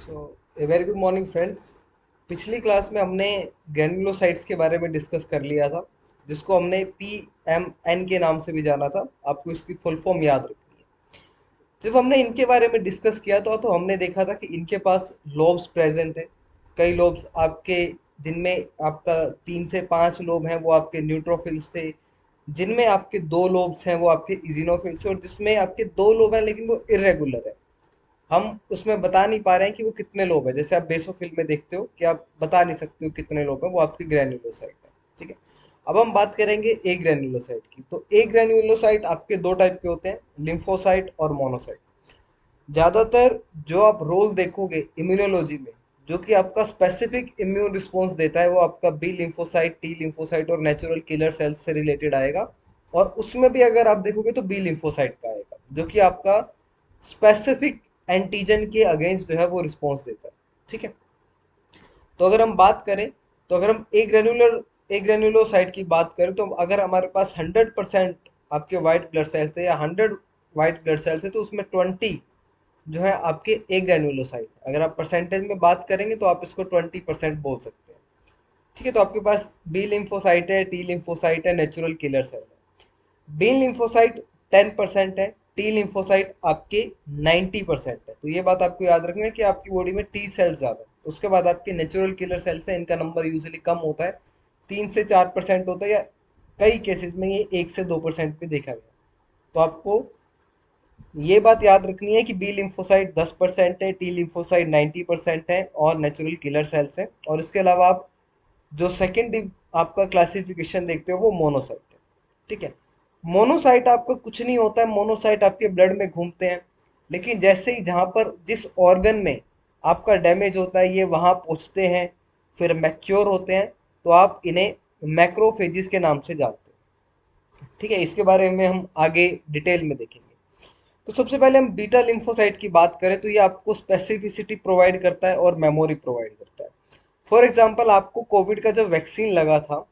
So a very good morning friends. पिछली class में हमने ग्रैन्युलोसाइट्स के बारे में डिस्कस कर लिया था, जिसको हमने PMN के नाम से भी जाना था। आपको इसकी फुल फॉर्म याद रखनी है। जब हमने इनके बारे में डिस्कस किया तो हमने देखा था कि इनके पास लोब्स प्रेजेंट है। कई लोब्स आपके, जिनमें आपका 3 से 5 लोब हैं वो आपके न्यूट्रोफिल्स थे, जिनमें आपके 2 लोब्स हैं वो आपके इजिनोफिल्स से, और जिसमें आपके 2 लोब हैं लेकिन वो इरेगुलर है। हम उसमें बता नहीं पा रहे हैं कि वो कितने लोब है। जैसे आप बेसोफिल में देखते हो कि आप बता नहीं सकते हो कितने लोब है, वो आपकी ग्रैन्युलोसाइट है। ठीक है। अब हम बात करेंगे ए ग्रैन्युलोसाइट की। तो ए ग्रैन्युलोसाइट आपके 2 टाइप के होते हैं, लिम्फोसाइट और मोनोसाइट। ज्यादातर जो आप रोल देखोगे इम्यूनोलॉजी में, जो कि आपका स्पेसिफिक इम्यून रिस्पॉन्स देता है, वो आपका बी लिम्फोसाइट, टी लिम्फोसाइट और नेचुरल किलर सेल्स से रिलेटेड आएगा। और उसमें भी अगर आप देखोगे तो बी लिम्फोसाइट का आएगा, जो कि आपका स्पेसिफिक एंटीजन के अगेंस्ट जो है वो रिस्पॉन्स देता है। ठीक है। तो अगर हम बात करें, तो अगर हम ए ग्रेन्युलोसाइट की बात करें, तो अगर हमारे पास 100% आपके वाइट ब्लड सेल्स है या 100 वाइट ब्लड सेल्स है, तो उसमें 20 जो है आपके ए ग्रेन्युलोसाइट। अगर आप परसेंटेज में बात करेंगे तो आप इसको 20% बोल सकते हैं। ठीक है। तो आपके पास बी लिम्फोसाइट है, टी लिम्फोसाइट है, नेचुरल किलर सेल है। बी लिम्फोसाइट 10% है, टी लिम्फोसाइट आपके 90% है। तो ये बात आपको याद रखना है कि आपकी बॉडी में टी सेल्स ज़्यादा है। तो उसके बाद आपके नेचुरल किलर सेल्स है, इनका नंबर यूजुअली कम होता है, 3 से 4% होता है, या कई केसेस में ये 1 से 2% भी देखा गया। तो आपको ये बात याद रखनी है कि बी लिम्फोसाइट 10% है, टी लिम्फोसाइट 90% है, और नेचुरल किलर सेल्स है। और इसके अलावा आप जो सेकेंड आपका क्लासिफिकेशन देखते हो वो मोनोसाइट है। ठीक है। मोनोसाइट आपका कुछ नहीं होता है, मोनोसाइट आपके ब्लड में घूमते हैं, लेकिन जैसे ही जहाँ पर जिस ऑर्गन में आपका डैमेज होता है ये वहाँ पहुँचते हैं, फिर मैच्योर होते हैं, तो आप इन्हें मैक्रोफेजिस के नाम से जानते हैं। ठीक है। इसके बारे में हम आगे डिटेल में देखेंगे। तो सबसे पहले हम बीटा लिम्फोसाइट की बात करें, तो ये आपको स्पेसिफिसिटी प्रोवाइड करता है और मेमोरी प्रोवाइड करता है। फॉर एग्जाम्पल, आपको कोविड का जब वैक्सीन लगा था,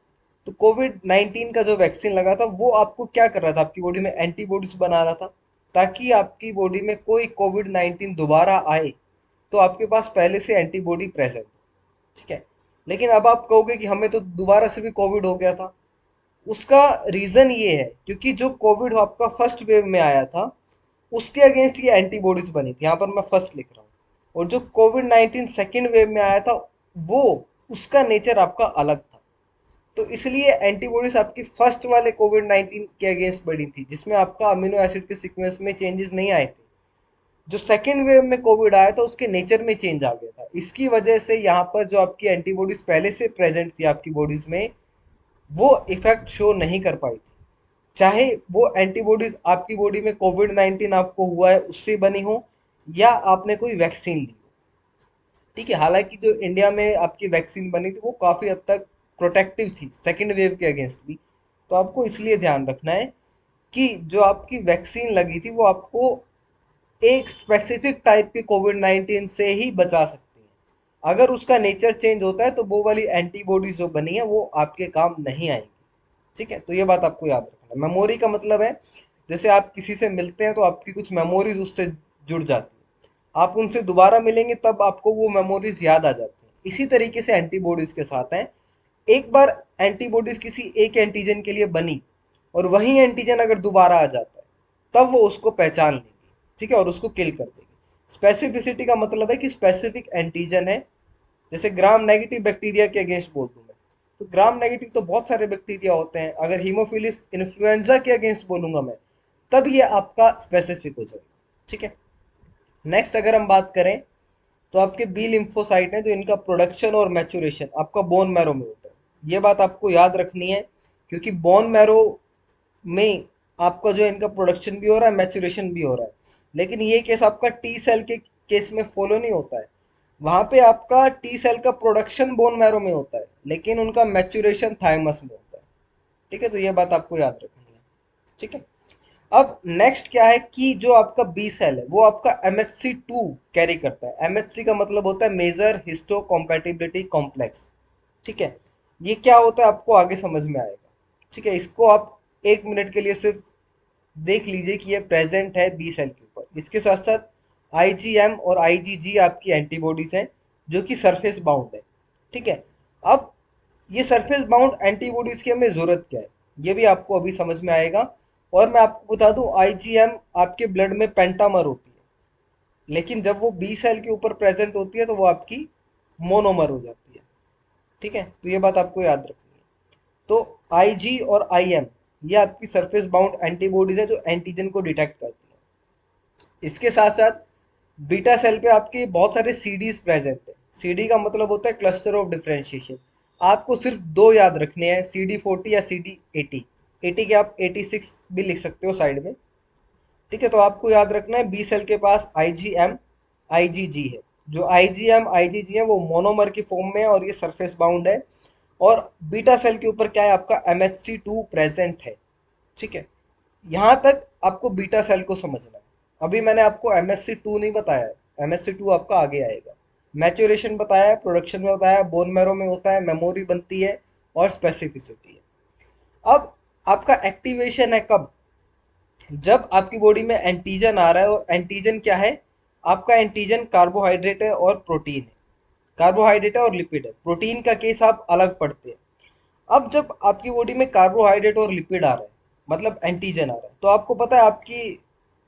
तो कोविड 19 का जो वैक्सीन लगा था वो आपको क्या कर रहा था, आपकी बॉडी में एंटीबॉडीज बना रहा था, ताकि आपकी बॉडी में कोई कोविड 19 दोबारा आए तो आपके पास पहले से एंटीबॉडी प्रेजेंट। ठीक है। लेकिन अब आप कहोगे कि हमें तो दोबारा से भी कोविड हो गया था। उसका रीजन ये है क्योंकि जो कोविड आपका फर्स्ट वेव में आया था उसके अगेंस्ट ये एंटीबॉडीज बनी थी। यहाँ पर मैं फर्स्ट लिख रहा हूँ। और जो कोविड 19 सेकेंड वेव में आया था, वो उसका नेचर आपका अलग था। तो इसलिए एंटीबॉडीज आपकी फर्स्ट वाले कोविड 19 के अगेंस्ट बनी थी, जिसमें आपका अमीनो एसिड के सीक्वेंस में चेंजेस नहीं आए थे। जो सेकेंड वेव में कोविड आया था उसके नेचर में चेंज आ गया था। इसकी वजह से यहाँ पर जो आपकी एंटीबॉडीज पहले से प्रेजेंट थी आपकी बॉडीज में, वो इफेक्ट शो नहीं कर पाई थी। चाहे वो एंटीबॉडीज आपकी बॉडी में कोविड 19 आपको हुआ है उससे बनी हो, या आपने कोई वैक्सीन ली। ठीक है। हालांकि जो इंडिया में आपकी वैक्सीन बनी थी वो काफ़ी हद तक प्रोटेक्टिव थी सेकेंड वेव के अगेंस्ट भी। तो आपको इसलिए ध्यान रखना है कि जो आपकी वैक्सीन लगी थी वो आपको एक स्पेसिफिक टाइप के कोविड 19 से ही बचा सकती है। अगर उसका नेचर चेंज होता है तो वो वाली एंटीबॉडीज जो बनी है वो आपके काम नहीं आएंगी। ठीक है। तो ये बात आपको याद रखना। मेमोरी का मतलब है, जैसे आप किसी से मिलते हैं तो आपकी कुछ मेमोरीज उससे जुड़ जाती है, आप उनसे दोबारा मिलेंगे तब आपको वो मेमोरीज याद आ जाती हैं। इसी तरीके से एंटीबॉडीज के साथ है। एक बार एंटीबॉडीज किसी एक एंटीजन के लिए बनी और वही एंटीजन अगर दोबारा आ जाता है, तब वो उसको पहचान लेगी। ठीक है। और उसको किल कर देगी। स्पेसिफिसिटी का मतलब है कि स्पेसिफिक एंटीजन है। जैसे ग्राम नेगेटिव बैक्टीरिया के अगेंस्ट बोल दूं मैं, तो ग्राम नेगेटिव तो बहुत सारे बैक्टीरिया होते हैं। अगर हीमोफिलिस इन्फ्लुएंजा के अगेंस्ट बोलूंगा मैं, तब ये आपका स्पेसिफिक हो जाएगा। ठीक है। नेक्स्ट अगर हम बात करें, तो आपके बी लिम्फोसाइट हैं, जो इनका प्रोडक्शन और मैचुरेशन आपका बोन मैरो में होता है। ये बात आपको याद रखनी है, क्योंकि बोन मैरो में आपका जो इनका प्रोडक्शन भी हो रहा है, मैचुरेशन भी हो रहा है। लेकिन ये केस आपका टी सेल के केस में फॉलो नहीं होता है। वहां पे आपका टी सेल का प्रोडक्शन बोन मैरो में होता है, लेकिन उनका मैचुरेशन थाइमस में होता है। ठीक है। तो ये बात आपको याद रखनी है। ठीक है। अब नेक्स्ट क्या है कि जो आपका बी सेल है वो आपका MHC2 कैरी करता है। MHC का मतलब होता है मेजर हिस्टो कॉम्पेटिबिलिटी कॉम्प्लेक्स। ठीक है। ये क्या होता है आपको आगे समझ में आएगा। ठीक है। इसको आप 1 मिनट के लिए सिर्फ देख लीजिए कि ये प्रेजेंट है बी सेल के ऊपर। इसके साथ साथ आईजीएम और आईजीजी आपकी एंटीबॉडीज हैं जो कि सरफेस बाउंड है। ठीक है। अब ये सरफेस बाउंड एंटीबॉडीज की हमें जरूरत क्या है, ये भी आपको अभी समझ में आएगा। और मैं आपको बता दूं, आईजीएम आपके ब्लड में पेंटामर होती है, लेकिन जब वो बी सेल के ऊपर प्रेजेंट होती है तो वो आपकी मोनोमर हो जाती है। ठीक है, तो ये बात आपको याद रखनी है। तो आईजी और आईएम ये आपकी सरफेस बाउंड एंटीबॉडीज है जो एंटीजन को डिटेक्ट करती है। इसके साथ साथ बीटा सेल पे आपके बहुत सारे सीडीज प्रेजेंट है। सीडी का मतलब होता है क्लस्टर ऑफ डिफरेंशिएशन। आपको सिर्फ दो याद रखने हैं, CD40 या CD80। 80 के आप 86 भी लिख सकते हो साइड में। ठीक है, तो आपको याद रखना है बी सेल के पास आईजीएम आईजीजी है। जो आईजीएम आईजीजी है वो मोनोमर की फॉर्म में है और ये सरफेस बाउंड है। और बीटा सेल के ऊपर क्या है, आपका MHC2 प्रेजेंट है। ठीक है, यहाँ तक आपको बीटा सेल को समझना है। अभी मैंने आपको MSC2 नहीं बताया है, MSC2 आपका आगे आएगा। मैच्योरेशन बताया है, प्रोडक्शन में बताया है, बोन मैरो में होता है, मेमोरी बनती है और स्पेसिफिसिटी है। अब आपका एक्टिवेशन है कब, जब आपकी बॉडी में एंटीजन आ रहा है। और एंटीजन क्या है, आपका एंटीजन कार्बोहाइड्रेट है और प्रोटीन है। कार्बोहाइड्रेट है और लिपिड है, प्रोटीन का केस आप अलग पढ़ते हैं। अब जब आपकी बॉडी में कार्बोहाइड्रेट और लिपिड आ रहा है, मतलब एंटीजन आ रहा है, तो आपको पता है आपकी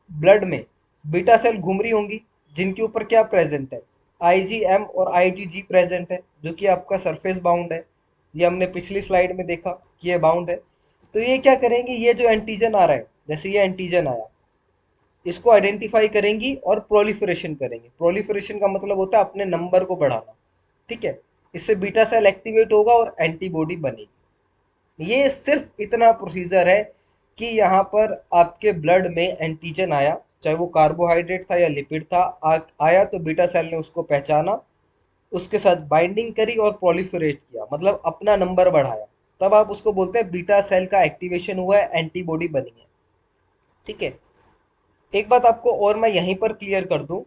ब्लड में बीटा सेल घूम रही होंगी जिनके ऊपर क्या प्रेजेंट है, आईजीएम और आईजीजी प्रेजेंट है जो कि आपका सरफेस बाउंड है। ये हमने पिछली स्लाइड में देखा कि ये बाउंड है। तो ये क्या करेंगे, ये जो एंटीजन आ रहा है, जैसे ये एंटीजन आया, इसको आइडेंटिफाई करेंगी और प्रोलिफरेशन करेंगे। प्रोलिफरेशन का मतलब होता है अपने नंबर को बढ़ाना। ठीक है, इससे बीटा सेल एक्टिवेट होगा और एंटीबॉडी बनेगी। ये सिर्फ इतना प्रोसीजर है कि यहाँ पर आपके ब्लड में एंटीजन आया, चाहे वो कार्बोहाइड्रेट था या लिपिड था, आया तो बीटा सेल ने उसको पहचाना, उसके साथ बाइंडिंग करी और प्रोलिफरेट किया, मतलब अपना नंबर बढ़ाया। तब आप उसको बोलते हैं बीटा सेल का एक्टिवेशन हुआ है, एंटीबॉडी बनी है। ठीक है, एक बात आपको और मैं यहीं पर क्लियर कर दूं,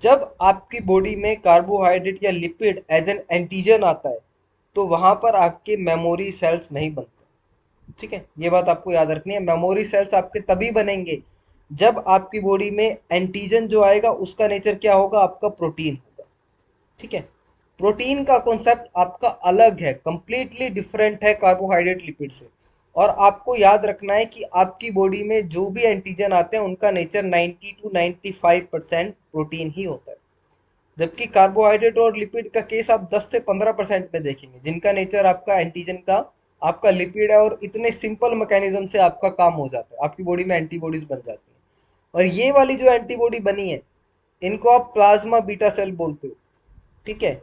जब आपकी बॉडी में कार्बोहाइड्रेट या लिपिड एज एन एंटीजन आता है तो वहां पर आपके मेमोरी सेल्स नहीं बनते। ठीक है, ये बात आपको याद रखनी है। मेमोरी सेल्स आपके तभी बनेंगे जब आपकी बॉडी में एंटीजन जो आएगा उसका नेचर क्या होगा, आपका प्रोटीन होगा। ठीक है, प्रोटीन का कॉन्सेप्ट आपका अलग है, कंप्लीटली डिफरेंट है कार्बोहाइड्रेट लिपिड से। और आपको याद रखना है कि आपकी बॉडी में जो भी एंटीजन आते हैं उनका नेचर 90 to 95% प्रोटीन ही होता है। जबकि कार्बोहाइड्रेट और लिपिड का केस आप 10 से 15% में देखेंगे जिनका नेचर आपका एंटीजन का आपका लिपिड है, और इतने सिंपल मैकेनिज्म से आपका काम हो जाता है, आपकी बॉडी में एंटीबॉडीज बन जाती हैं। और ये वाली जो एंटीबॉडी बनी है इनको आप प्लाज्मा बीटा सेल बोलते हो। ठीक है,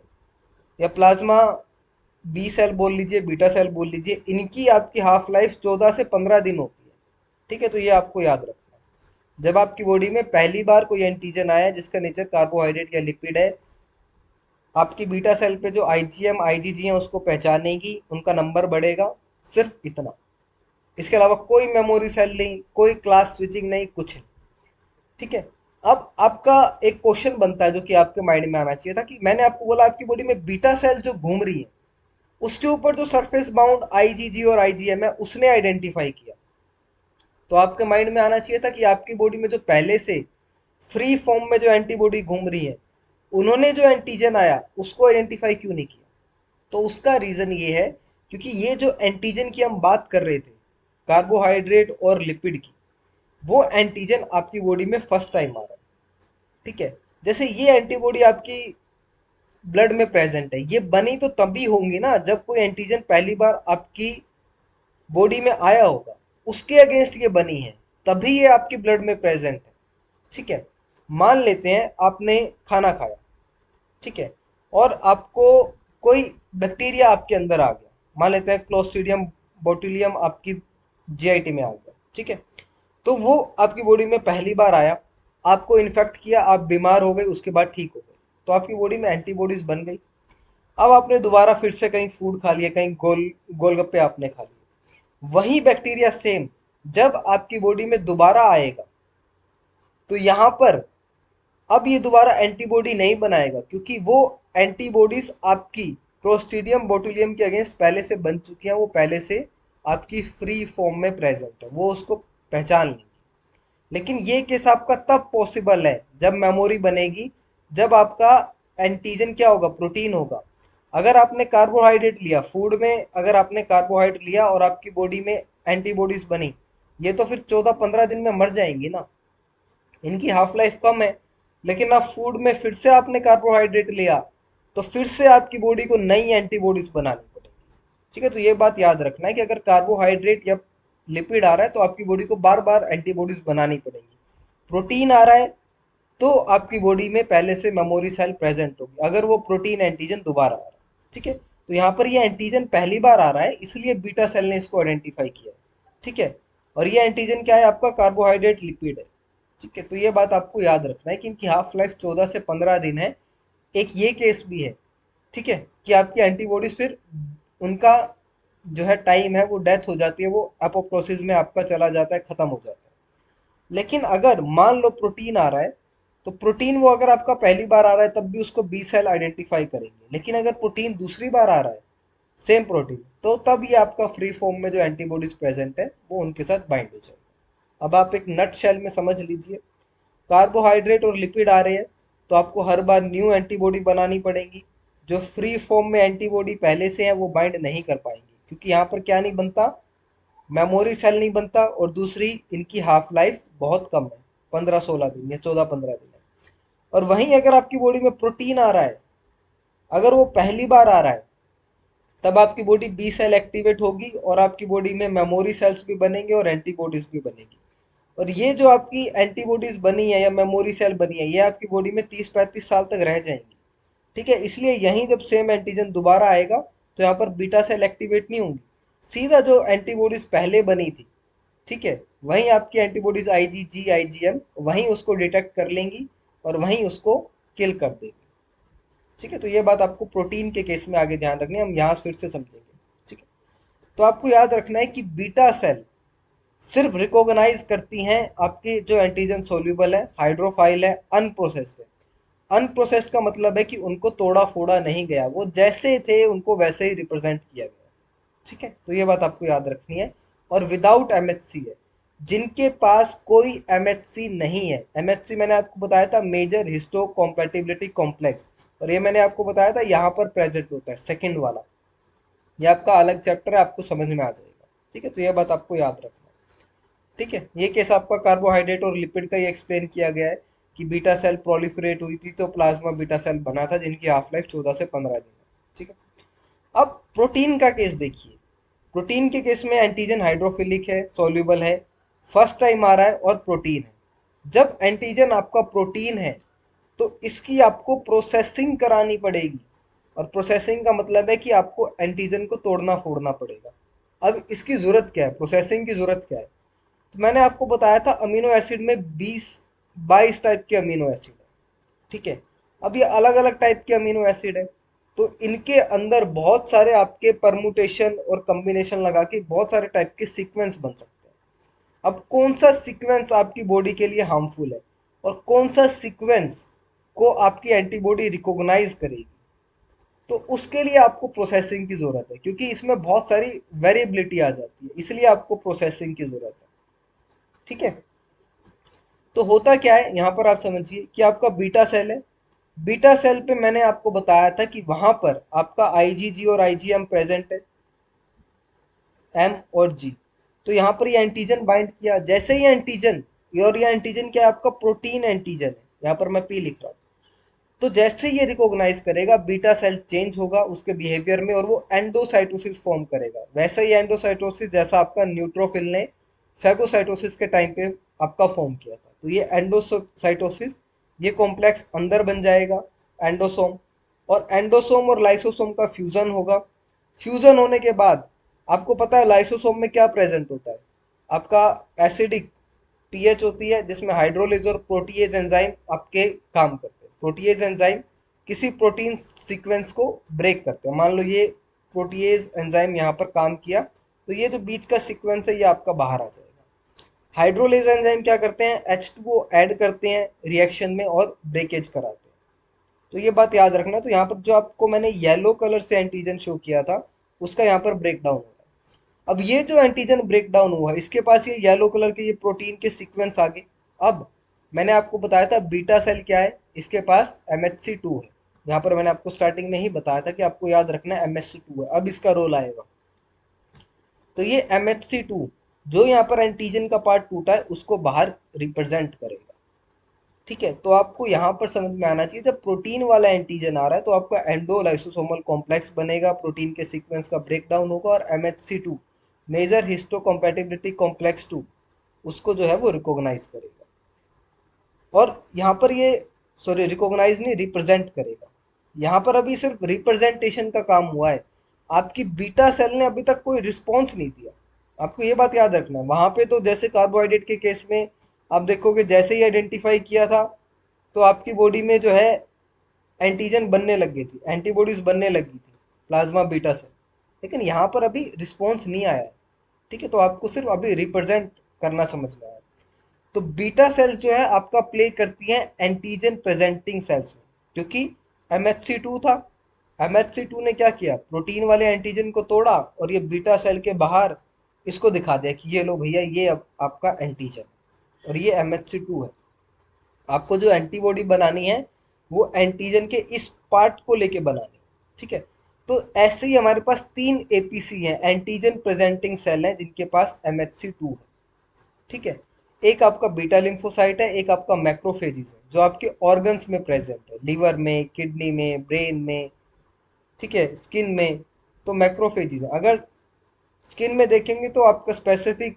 या प्लाज्मा बी सेल बोल लीजिए, बीटा सेल बोल लीजिए, इनकी आपकी हाफ लाइफ 14 से 15 दिन होती है। ठीक है, तो ये आपको याद रखना है। जब आपकी बॉडी में पहली बार कोई एंटीजन आया जिसका नेचर कार्बोहाइड्रेट या लिपिड है, आपकी बीटा सेल पे जो आईजीएम आईजीजी है उसको पहचानेगी, उनका नंबर बढ़ेगा, सिर्फ इतना। इसके अलावा कोई मेमोरी सेल नहीं, कोई क्लास स्विचिंग नहीं, कुछ नहीं। ठीक है, अब आपका एक क्वेश्चन बनता है जो कि आपके माइंड में आना चाहिए था कि मैंने आपको बोला आपकी बॉडी में बीटा सेल जो घूम रही है उसके ऊपर जो सरफेस बाउंड आईजीजी और आईजीएम है उसने आइडेंटिफाई किया। तो आपके माइंड में आना चाहिए था कि आपकी बॉडी में जो पहले से फ्री फॉर्म में जो एंटीबॉडी घूम रही है, उन्होंने जो एंटीजन आया उसको आइडेंटिफाई क्यों नहीं किया। तो उसका रीजन ये है क्योंकि ये जो एंटीजन की हम बात कर रहे थे, कार्बोहाइड्रेट और लिपिड की, वो एंटीजन आपकी बॉडी में फर्स्ट टाइम आ रहा है। ठीक है, जैसे ये एंटीबॉडी आपकी ब्लड में प्रेजेंट है, ये बनी तो तभी होंगी ना जब कोई एंटीजन पहली बार आपकी बॉडी में आया होगा, उसके अगेंस्ट ये बनी है, तभी ये आपकी ब्लड में प्रेजेंट है। ठीक है, मान लेते हैं आपने खाना खाया, ठीक है, और आपको कोई बैक्टीरिया आपके अंदर आ गया, मान लेते हैं क्लोस्ट्रीडियम बोटुलियम आपकी जीआईटी में आ गया। ठीक है, तो वो आपकी बॉडी में पहली बार आया, आपको इन्फेक्ट किया, आप बीमार हो गए, उसके बाद ठीक हो गए, तो आपकी बॉडी में एंटीबॉडीज बन गई। अब आपने दोबारा फिर से कहीं फूड खा लिया, कहीं गोलगप्पे आपने खा लिए, वही बैक्टीरिया सेम जब आपकी बॉडी में दोबारा आएगा तो यहाँ पर अब ये दोबारा एंटीबॉडी नहीं बनाएगा, क्योंकि वो एंटीबॉडीज आपकी क्लोस्ट्रीडियम बोटुलियम के अगेंस्ट पहले से बन चुकी हैं, वो पहले से आपकी फ्री फॉर्म में प्रेजेंट है, वो उसको पहचान लेंगी। लेकिन ये केस आपका तब पॉसिबल है जब मेमोरी बनेगी, जब आपका एंटीजन क्या होगा, प्रोटीन होगा। अगर आपने कार्बोहाइड्रेट लिया फूड में, अगर आपने कार्बोहाइड्रेट लिया और आपकी बॉडी में एंटीबॉडीज बनी, ये तो फिर 14-15 दिन में मर जाएंगी ना, इनकी हाफ लाइफ कम है। लेकिन आप फूड में फिर से आपने कार्बोहाइड्रेट लिया, तो फिर से आपकी बॉडी को नई एंटीबॉडीज बनानी पड़ेगी। ठीक है, तो ये बात याद रखना है कि अगर कार्बोहाइड्रेट या लिपिड आ रहा है तो आपकी बॉडी को बार बार एंटीबॉडीज बनानी पड़ेगी। प्रोटीन आ रहा है तो आपकी बॉडी में पहले से मेमोरी सेल प्रेजेंट होगी, अगर वो प्रोटीन एंटीजन दोबारा आ रहा है। ठीक है, तो यहाँ पर ये एंटीजन पहली बार आ रहा है, इसलिए बीटा सेल ने इसको आइडेंटिफाई किया। ठीक है, और ये एंटीजन क्या है, आपका कार्बोहाइड्रेट लिपिड है। ठीक है, तो ये बात आपको याद रखना है कि इनकी हाफ लाइफ 14 से 15 दिन है। एक ये केस भी है, ठीक है, कि आपकी एंटीबॉडीज फिर उनका जो है टाइम है वो डेथ हो जाती है, वो अपोप्टोसिस में आपका चला जाता है, खत्म हो जाता है। लेकिन अगर मान लो प्रोटीन आ रहा है, तो प्रोटीन वो अगर आपका पहली बार आ रहा है तब भी उसको बी सेल आइडेंटिफाई करेंगे, लेकिन अगर प्रोटीन दूसरी बार आ रहा है, सेम प्रोटीन, तो तब ये आपका फ्री फॉर्म में जो एंटीबॉडीज प्रेजेंट है वो उनके साथ बाइंड हो जाएगा। अब आप एक नट शेल में समझ लीजिए, कार्बोहाइड्रेट और लिपिड आ रहे हैं तो आपको हर बार न्यू एंटीबॉडी बनानी पड़ेगी। जो फ्री फॉर्म में एंटीबॉडी पहले से है वो बाइंड नहीं कर पाएंगी, क्योंकि यहाँ पर क्या नहीं बनता, मेमोरी सेल नहीं बनता, और दूसरी इनकी हाफ लाइफ बहुत कम है, 15-16 दिन या 14-15 दिन है। और वहीं अगर आपकी बॉडी में प्रोटीन आ रहा है, अगर वो पहली बार आ रहा है, तब आपकी बॉडी बी सेल एक्टिवेट होगी और आपकी बॉडी में मेमोरी सेल्स भी बनेंगे और एंटीबॉडीज भी बनेगी। और ये जो आपकी एंटीबॉडीज बनी है या मेमोरी सेल बनी है, ये आपकी बॉडी में 30-35 साल तक रह जाएंगी। ठीक है, इसलिए यहीं जब सेम एंटीजन दोबारा आएगा तो यहाँ पर बीटा सेल एक्टिवेट नहीं होंगी, सीधा जो एंटीबॉडीज पहले बनी थी, ठीक है, वहीं आपकी एंटीबॉडीज आईजीजी आईजीएम वहीं उसको डिटेक्ट कर लेंगी और वहीं उसको किल कर देगी। ठीक है, तो ये बात आपको प्रोटीन के केस में आगे ध्यान रखनी है, हम यहाँ फिर से समझेंगे। ठीक है, तो आपको याद रखना है कि बीटा सेल सिर्फ रिकॉग्नाइज करती हैं आपके जो एंटीजन सोल्यूबल है, हाइड्रोफाइल है, अनप्रोसेस्ड है। अनप्रोसेस्ड का मतलब है कि उनको तोड़ा फोड़ा नहीं गया, वो जैसे थे उनको वैसे ही रिप्रेजेंट किया गया। ठीक है, तो ये बात आपको याद रखनी है। और विदाउट एमएचसी है, जिनके पास कोई एमएचसी नहीं है। एमएचसी मैंने आपको बताया था, मेजर हिस्टो कॉम्पेटिबिलिटी कॉम्प्लेक्स, और ये मैंने आपको बताया था यहाँ पर प्रेजेंट होता है, सेकंड वाला। ये आपका अलग चैप्टर है, आपको समझ में आ जाएगा। ठीक है, तो ये बात आपको याद रखना है। ठीक है, ये केस आपका कार्बोहाइड्रेट और लिपिड का ही एक्सप्लेन किया गया है कि बीटा सेल प्रोलिफरेट हुई थी तो प्लाज्मा बीटा सेल बना था, जिनकी हाफ लाइफ 14 से 15 दिन है। ठीक है, अब प्रोटीन का केस देखिए। प्रोटीन के केस में एंटीजन हाइड्रोफिलिक है, सॉल्युबल है, फर्स्ट टाइम आ रहा है और प्रोटीन है। जब एंटीजन आपका प्रोटीन है तो इसकी आपको प्रोसेसिंग करानी पड़ेगी, और प्रोसेसिंग का मतलब है कि आपको एंटीजन को तोड़ना फोड़ना पड़ेगा। अब इसकी जरूरत क्या है, प्रोसेसिंग की जरूरत क्या है, तो मैंने आपको बताया था अमीनो एसिड में 20-22 टाइप के अमीनो एसिड है। ठीक है, अब ये अलग अलग टाइप के अमीनो एसिड है, तो इनके अंदर बहुत सारे आपके परमुटेशन और कॉम्बिनेशन लगा के बहुत सारे टाइप के सीक्वेंस बन सकते हैं। अब कौन सा सीक्वेंस आपकी बॉडी के लिए हार्मफुल है और कौन सा सीक्वेंस को आपकी एंटीबॉडी रिकॉग्नाइज करेगी, तो उसके लिए आपको प्रोसेसिंग की जरूरत है, क्योंकि इसमें बहुत सारी वेरिएबिलिटी आ जाती है, इसलिए आपको प्रोसेसिंग की जरूरत है। ठीक है, तो होता क्या है यहाँ पर, आप समझिए कि आपका बीटा सेल है। बीटा सेल पे मैंने आपको बताया था कि वहां पर आपका आईजीजी और आईजीएम प्रेजेंट है, एम और जी। तो यहाँ पर ये एंटीजन बाइंड किया, जैसे ही एंटीजन, और ये एंटीजन क्या है, आपका प्रोटीन एंटीजन है, यहाँ पर मैं पी लिख रहा हूँ। तो जैसे ये रिकॉग्नाइज करेगा, बीटा सेल चेंज होगा उसके बिहेवियर में और वो एंडोसाइटोसिस फॉर्म करेगा। वैसे ही एंडोसाइटोसिस जैसा आपका न्यूट्रोफिल ने फेगोसाइटोसिस के टाइम पे आपका फॉर्म किया था, तो ये एंडोसाइटोसिस, ये कॉम्प्लेक्स अंदर बन जाएगा, एंडोसोम। और एंडोसोम और लाइसोसोम का फ्यूजन होगा। फ्यूजन होने के बाद आपको पता है लाइसोसोम में क्या प्रेजेंट होता है, आपका एसिडिक पीएच होती है, जिसमें हाइड्रोलिज और प्रोटीएज एंजाइम आपके काम करते हैं। प्रोटीएज एंजाइम किसी प्रोटीन सीक्वेंस को ब्रेक करते हैं, मान लो ये प्रोटीएज एंजाइम यहाँ पर काम किया, तो ये जो बीच का सीक्वेंस है ये आपका बाहर आ जाएगा। हाइड्रोलेज एंजाइम क्या करते हैं, H2O ऐड करते हैं रिएक्शन में और ब्रेकेज कराते हैं। तो ये बात याद रखना। तो यहाँ पर जो आपको मैंने येलो कलर से एंटीजन शो किया था, उसका यहाँ पर ब्रेक डाउन हो रहा है। अब ये जो एंटीजन ब्रेक डाउन हुआ, इसके पास ये येलो कलर के ये प्रोटीन के सीक्वेंस आ गए। अब मैंने आपको बताया था बीटा सेल क्या है, इसके पास MHC2 है। यहाँ पर मैंने आपको स्टार्टिंग में ही बताया था कि आपको याद रखना है MHC2 है। अब इसका रोल आएगा, तो ये MHC2 जो यहाँ पर एंटीजन का पार्ट टूटा है उसको बाहर रिप्रेजेंट करेगा। ठीक है, तो आपको यहाँ पर समझ में आना चाहिए, जब प्रोटीन वाला एंटीजन आ रहा है तो आपका एंडो लाइसोसोमल कॉम्प्लेक्स बनेगा, प्रोटीन के सीक्वेंस का ब्रेकडाउन होगा, और MHC2 मेजर हिस्टोकम्पैटिबिलिटी कॉम्प्लेक्स 2 उसको जो है वो रिकॉग्नाइज करेगा। और यहाँ पर ये, सॉरी रिकॉग्नाइज नहीं, रिप्रेजेंट करेगा। यहाँ पर अभी सिर्फ रिप्रेजेंटेशन का काम हुआ है, आपकी बीटा सेल ने अभी तक कोई रिस्पॉन्स नहीं दिया। आपको ये बात याद रखना है। वहां पे तो जैसे कार्बोहाइड्रेट के केस में आप देखोगे, जैसे ही आइडेंटिफाई किया था तो आपकी बॉडी में जो है एंटीजन बनने लग गई थी, एंटीबॉडीज बनने लगी थी, प्लाज्मा बीटा सेल। लेकिन यहाँ पर अभी रिस्पॉन्स नहीं आया है। ठीक है, तो आपको सिर्फ अभी रिप्रेजेंट करना समझ में आया। तो बीटा सेल्स जो है आपका प्ले करती हैं एंटीजन प्रेजेंटिंग सेल्स में, क्योंकि MHC2 था। MHC2 ने क्या किया, प्रोटीन वाले एंटीजन को तोड़ा और ये बीटा सेल के बाहर इसको दिखा दिया कि ये लो भैया, ये अब आपका एंटीजन और ये MHC2 है। आपको जो एंटीबॉडी बनानी है वो एंटीजन के इस पार्ट को लेके बनानी है। ठीक है, तो ऐसे ही हमारे पास 3 APC हैं, एंटीजन प्रेजेंटिंग सेल हैं, जिनके पास MHC2 है। ठीक है, एक आपका बीटा लिम्फोसाइट है, एक आपका मैक्रोफेजिस है जो आपके ऑर्गन्स में प्रेजेंट है, लीवर में, किडनी में, ब्रेन में, ठीक है, स्किन में। तो मैक्रोफेजिस है। अगर स्किन में देखेंगे तो आपका स्पेसिफिक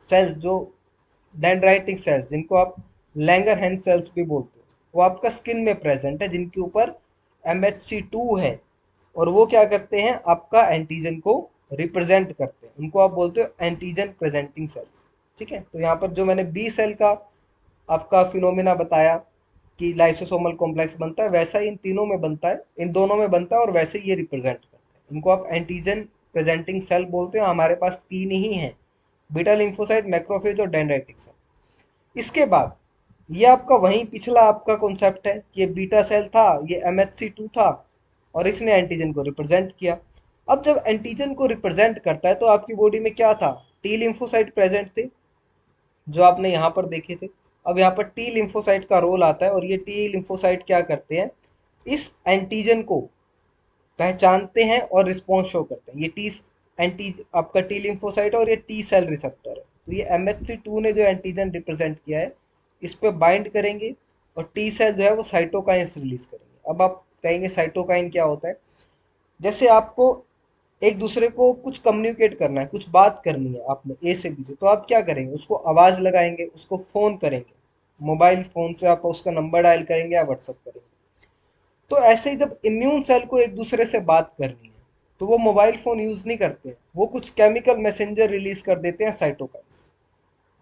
सेल्स जो डेंड्राइटिक सेल्स, जिनको आप लैंगरहैंस सेल्स भी बोलते हो, वो आपका स्किन में प्रेजेंट है, जिनके ऊपर MHC2 है। और वो क्या करते हैं, आपका एंटीजन को रिप्रेजेंट करते हैं, उनको आप बोलते हो एंटीजन प्रेजेंटिंग सेल्स। ठीक है, तो यहाँ पर जो मैंने बी सेल का आपका फिनोमिना बताया कि लाइसोसोमल कॉम्प्लेक्स बनता है, वैसा ही इन तीनों में बनता है, इन दोनों में बनता है, और वैसे ही ये रिप्रेजेंट करता है। इनको आप एंटीजन प्रेजेंटिंग सेल बोलते हो। हमारे पास 3 ही हैं, बीटा लिम्फोसाइट, मैक्रोफेज और डेंड्राइटिक सेल। इसके बाद ये आपका वहीं पिछला आपका कॉन्सेप्ट है कि ये बीटा सेल था, ये MHC2 था, और इसने एंटीजन को रिप्रेजेंट किया। अब जब एंटीजन को रिप्रेजेंट करता है तो आपकी बॉडी में क्या था, टी लिम्फोसाइट प्रेजेंट थे, जो आपने यहाँ पर देखे थे। अब यहाँ पर टी लिम्फोसाइट का रोल आता है, और ये टी लिम्फोसाइट क्या करते हैं, इस एंटीजन को पहचानते हैं और रिस्पॉन्स शो करते हैं। ये टी एंटी आपका टी लिम्फोसाइट और ये टी सेल रिसेप्टर है। तो ये MHC2 ने जो एंटीजन रिप्रेजेंट किया है, इस पे बाइंड करेंगे, और टी सेल जो है वो साइटोकाइंस रिलीज करेंगे। अब आप कहेंगे साइटोकाइन क्या होता है। जैसे आपको एक दूसरे को कुछ कम्युनिकेट करना है, कुछ बात करनी है आपने ए से बी से, तो आप क्या करेंगे, उसको आवाज़ लगाएंगे, उसको फ़ोन करेंगे, मोबाइल फ़ोन से आप उसका नंबर डायल करेंगे या व्हाट्सअप करेंगे। तो ऐसे ही जब इम्यून सेल को एक दूसरे से बात करनी है तो वो मोबाइल फ़ोन यूज़ नहीं करते हैं, वो कुछ केमिकल मैसेंजर रिलीज कर देते हैं, साइटोकाइंस।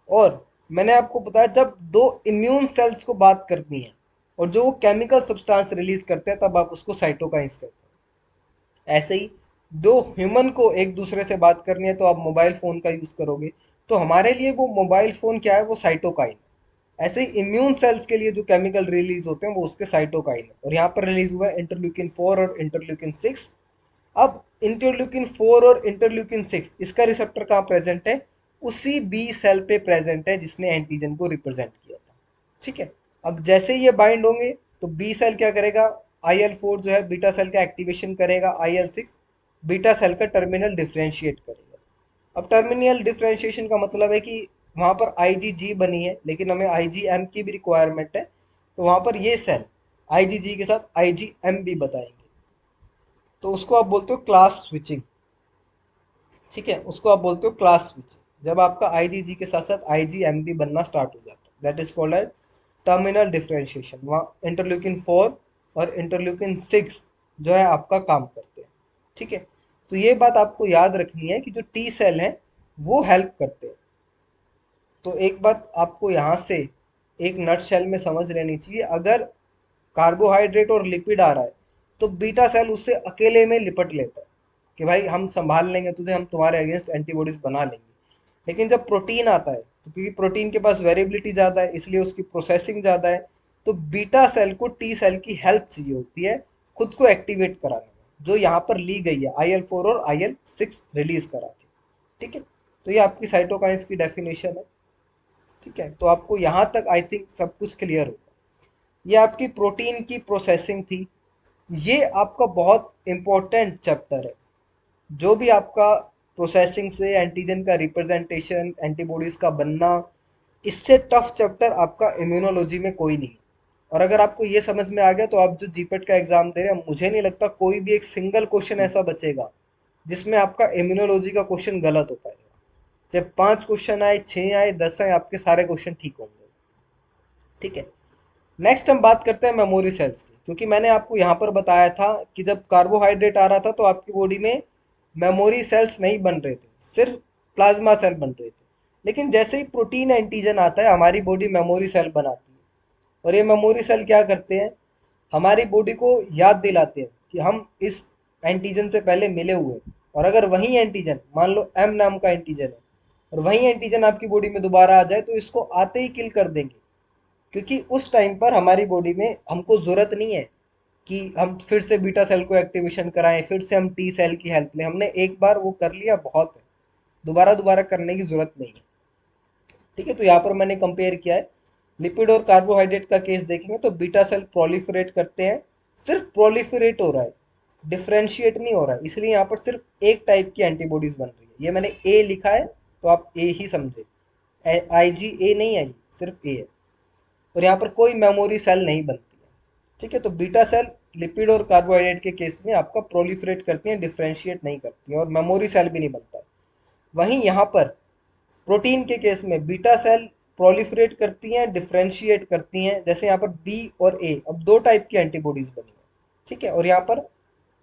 और मैंने आपको बताया, जब दो इम्यून सेल्स को बात करनी है और जो वो केमिकल सब्सटेंस रिलीज करते हैं, तब आप उसको साइटोकाइंस कहते हैं। ऐसे ही दो ह्यूमन को एक दूसरे से बात करनी है तो आप मोबाइल फ़ोन का यूज़ करोगे, तो हमारे लिए वो मोबाइल फ़ोन क्या है, वो साइटोकाइन है। ऐसे ही इम्यून सेल्स के लिए जो केमिकल रिलीज होते हैं वो उसके साइटोकाइन है, और यहाँ पर रिलीज हुआ है इंटरल्यूकिन 4 और इंटरल्यूकिन 6। अब इंटरल्यूकिन 4 और इंटरल्यूकिन 6 इसका रिसेप्टर कहाँ प्रेजेंट है, उसी बी सेल पे प्रेजेंट है जिसने एंटीजन को रिप्रेजेंट किया था। ठीक है, अब जैसे ही ये बाइंड होंगे तो बी सेल क्या करेगा, IL4 जो है बीटा सेल का एक्टिवेशन करेगा, IL6 बीटा सेल का टर्मिनल डिफ्रेंशिएट करेगा। अब टर्मिनल डिफ्रेंशिएशन का मतलब है कि वहाँ पर IgG बनी है, लेकिन हमें IgM की भी रिक्वायरमेंट है, तो वहाँ पर ये सेल IgG के साथ IgM भी बताएंगे, तो उसको आप बोलते हो क्लास स्विचिंग। ठीक है, उसको आप बोलते हो क्लास स्विचिंग, जब आपका IgG के साथ साथ IgM भी बनना स्टार्ट हो जाता है, that is called as terminal differentiation. वहाँ इंटरल्यूकिन 4 और इंटरल्यूकिन 6 जो है आपका काम करते हैं। ठीक है, तो ये बात आपको याद रखनी है कि जो टी सेल है वो हेल्प करते हैं। तो एक बात आपको यहाँ से एक नट शेल में समझ लेनी चाहिए, अगर कार्बोहाइड्रेट और लिपिड आ रहा है तो बीटा सेल उससे अकेले में लिपट लेता है कि भाई हम संभाल लेंगे तुझे, हम तुम्हारे अगेंस्ट एंटीबॉडीज बना लेंगे। लेकिन जब प्रोटीन आता है, तो क्योंकि प्रोटीन के पास वेरिएबिलिटी ज़्यादा है इसलिए उसकी प्रोसेसिंग ज़्यादा है, तो बीटा सेल को टी सेल की हेल्प चाहिए होती है खुद को एक्टिवेट कराने में, जो यहाँ पर ली गई है IL4 और IL6 रिलीज करा के। ठीक है, तो ये आपकी साइटोकाइंस की डेफिनेशन है। ठीक है, तो आपको यहाँ तक आई थिंक सब कुछ क्लियर होगा। ये आपकी प्रोटीन की प्रोसेसिंग थी। ये आपका बहुत इंपॉर्टेंट चैप्टर है। जो भी आपका प्रोसेसिंग से एंटीजन का रिप्रेजेंटेशन, एंटीबॉडीज का बनना, इससे टफ चैप्टर आपका इम्यूनोलॉजी में कोई नहीं है। और अगर आपको ये समझ में आ गया तो आप जो जीपेट का एग्जाम दे रहे हैं, मुझे नहीं लगता कोई भी एक सिंगल क्वेश्चन ऐसा बचेगा जिसमें आपका इम्यूनोलॉजी का क्वेश्चन गलत हो पाएगा। चाहे 5 क्वेश्चन आए, 6 आए, 10 आए, आपके सारे क्वेश्चन ठीक होंगे। ठीक है, नेक्स्ट हम बात करते हैं मेमोरी सेल्स की, क्योंकि मैंने आपको यहाँ पर बताया था कि जब कार्बोहाइड्रेट आ रहा था तो आपकी बॉडी में मेमोरी सेल्स नहीं बन रहे थे, सिर्फ प्लाज्मा सेल बन रहे थे। लेकिन जैसे ही प्रोटीन एंटीजन आता है, हमारी बॉडी मेमोरी सेल बनाती है। और ये मेमोरी सेल क्या करते हैं, हमारी बॉडी को याद दिलाते हैं कि हम इस एंटीजन से पहले मिले हुए हैं। और अगर वही एंटीजन, मान लो एम नाम का एंटीजन है, और वही एंटीजन आपकी बॉडी में दोबारा आ जाए तो इसको आते ही किल कर देंगे। क्योंकि उस टाइम पर हमारी बॉडी में हमको ज़रूरत नहीं है कि हम फिर से बीटा सेल को एक्टिवेशन कराएं, फिर से हम टी सेल की हेल्प लें। हमने एक बार वो कर लिया, बहुत है। दोबारा दोबारा करने की ज़रूरत नहीं है। ठीक है, तो यहाँ पर मैंने कंपेयर किया है लिपिड और कार्बोहाइड्रेट का केस देखेंगे तो बीटा सेल प्रोलिफरेट करते हैं। सिर्फ प्रोलिफरेट हो रहा है, डिफ्रेंशिएट नहीं हो रहा है। इसलिए यहाँ पर सिर्फ एक टाइप की एंटीबॉडीज बन रही है। ये मैंने ए लिखा है तो आप ए ही समझे, आई जी ए नहीं है, सिर्फ ए है। और यहाँ पर कोई मेमोरी सेल नहीं बनती है। ठीक है, तो बीटा सेल लिपिड और कार्बोहाइड्रेट के केस में आपका प्रोलिफरेट करती हैं, डिफ्रेंशिएट नहीं करती हैं, और मेमोरी सेल भी नहीं बनता है। वहीं यहाँ पर प्रोटीन के केस में बीटा सेल प्रोलिफरेट करती हैं, डिफ्रेंशिएट करती हैं। जैसे यहाँ पर बी और ए, अब दो टाइप की एंटीबॉडीज बनी है। ठीक है, और यहाँ पर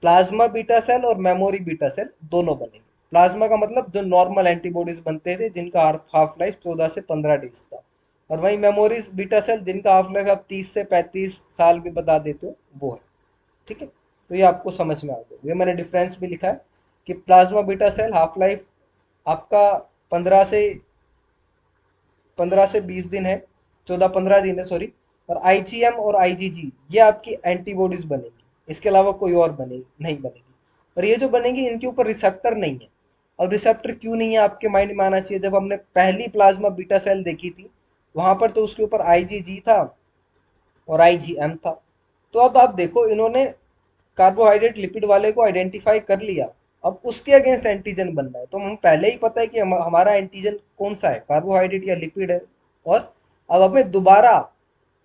प्लाज्मा बीटा सेल और मेमोरी बीटा सेल दोनों बनेंगे। प्लाज्मा का मतलब जो नॉर्मल एंटीबॉडीज बनते थे जिनका हाफ लाइफ 14 से 15 डेज था। और वहीं मेमोरीज बीटा सेल जिनका हाफ लाइफ आप 30 से 35 साल भी बता देते हो, वो है। ठीक है, तो ये आपको समझ में आ गया। ये मैंने डिफरेंस भी लिखा है कि plasma beta cell half life आपका 15 से 20 दिन है, 14-15 दिन है, सॉरी। और आईजीएम और आईजीजी ये आपकी एंटीबॉडीज बनेगी, इसके अलावा कोई और बनेगी नहीं बनेगी। और ये जो बनेगी इनके ऊपर रिसेप्टर नहीं है। अब रिसेप्टर क्यों नहीं है आपके माइंड में आना चाहिए। जब हमने पहली प्लाज्मा बीटा सेल देखी थी, वहां पर तो उसके ऊपर आईजीजी था और आईजीएम था। तो अब आप देखो, इन्होंने कार्बोहाइड्रेट लिपिड वाले को आइडेंटिफाई कर लिया। अब उसके अगेंस्ट एंटीजन बनना है, तो हम पहले ही पता है कि हमारा एंटीजन कौन सा है, कार्बोहाइड्रेट या लिपिड है। और अब हमें दोबारा